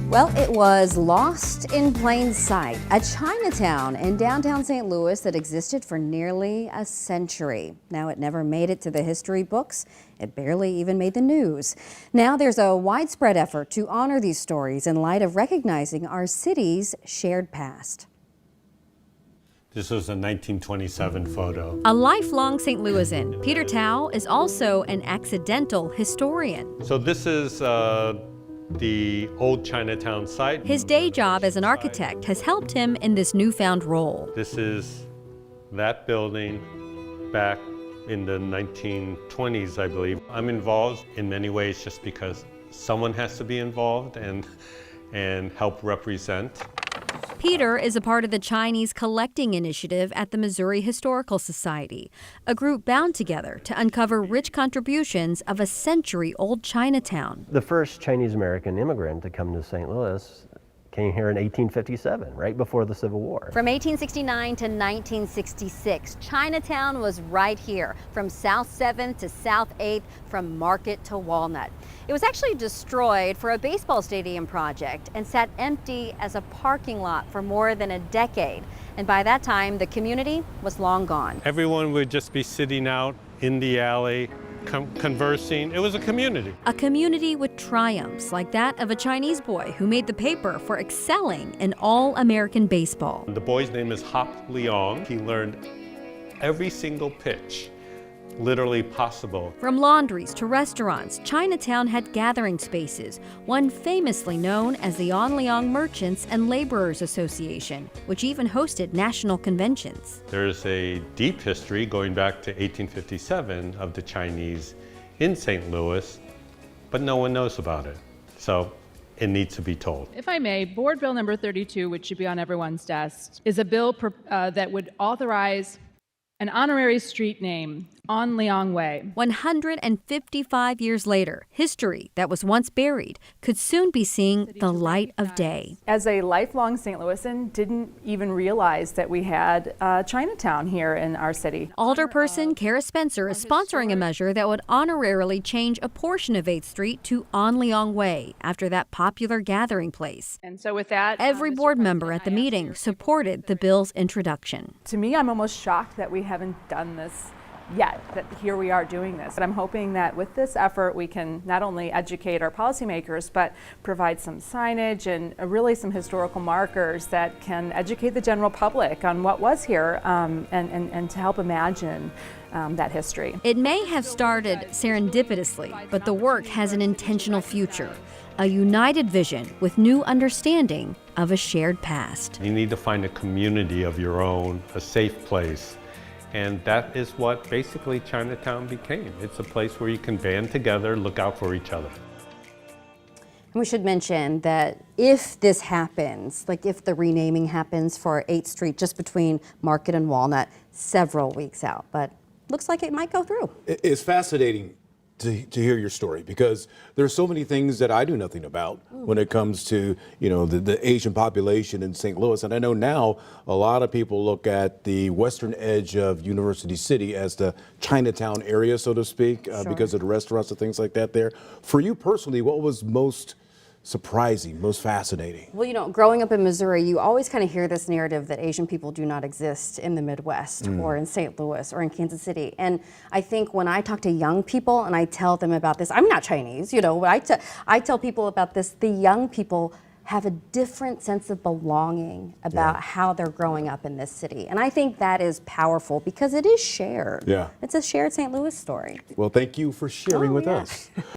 Well, it was lost in plain sight. A Chinatown in downtown St. Louis that existed for nearly a century. Now, it never made it to the history books. It barely even made the news. Now there's a widespread effort to honor these stories in light of recognizing our city's shared past. This was a 1927 photo. A lifelong St. Louisan, Peter Tao is also an accidental historian. So this is the old Chinatown site. His day job as an architect has helped him in this newfound role. This is that building back in the 1920s, I believe. I'm involved in many ways just because someone has to be involved and help represent. Peter is a part of the Chinese Collecting Initiative at the Missouri Historical Society, a group bound together to uncover rich contributions of a century-old Chinatown. The first Chinese-American immigrant to come to St. Louis came here in 1857, right before the Civil War. From 1869 to 1966, Chinatown was right here, from South 7th to South 8th, from Market to Walnut. It was actually destroyed for a baseball stadium project and sat empty as a parking lot for more than a decade. And by that time, the community was long gone. Everyone would just be sitting out in the alley, conversing. It was a community. A community with triumphs like that of a Chinese boy who made the paper for excelling in all-American baseball. The boy's name is Hop Leong. He learned every single pitch literally possible. From laundries to restaurants, Chinatown had gathering spaces, one famously known as the An Leong Merchants and Laborers Association, which even hosted national conventions. There's a deep history going back to 1857 of the Chinese in St. Louis, but no one knows about it. So it needs to be told. If I may, Board Bill number 32, which should be on everyone's desk, is a bill that would authorize an honorary street name, An Leong Way. 155 years later, history that was once buried could soon be seeing the light of day. As a lifelong St. Louisan, didn't even realize that we had Chinatown here in our city. Alderperson Kara Spencer is sponsoring a measure that would honorarily change a portion of 8th Street to An Leong Way after that popular gathering place. And so with that, Every board member at the meeting supported the bill's introduction. to me, I'm almost shocked that we haven't done this yet, that here we are doing this. But I'm hoping that with this effort, we can not only educate our policymakers, but provide some signage and really some historical markers that can educate the general public on what was here and to help imagine that history. It may have started serendipitously, but the work has an intentional future, a united vision with new understanding of a shared past. You need to find a community of your own, a safe place. And that is what basically Chinatown became. It's a place where you can band together, look out for each other. We should mention that if this happens, like if the renaming happens for 8th Street just between Market and Walnut, several weeks out, but looks like it might go through. It's fascinating to hear your story because there's so many things that I do nothing about when it comes to, you know, the Asian population in St. Louis. And I know now a lot of people look at the western edge of University City as the Chinatown area, so to speak, because of the restaurants and things like that there. For you personally, what was most surprising, most fascinating? Well, you know, growing up in Missouri, you always kind of hear this narrative that Asian people do not exist in the Midwest or in St. Louis or in Kansas City. And I think when I talk to young people and I tell them about this, I'm not Chinese, you know, but I tell people about this, the young people have a different sense of belonging about how they're growing up in this city. And I think that is powerful because it is shared. Yeah. It's a shared St. Louis story. Well, thank you for sharing with us.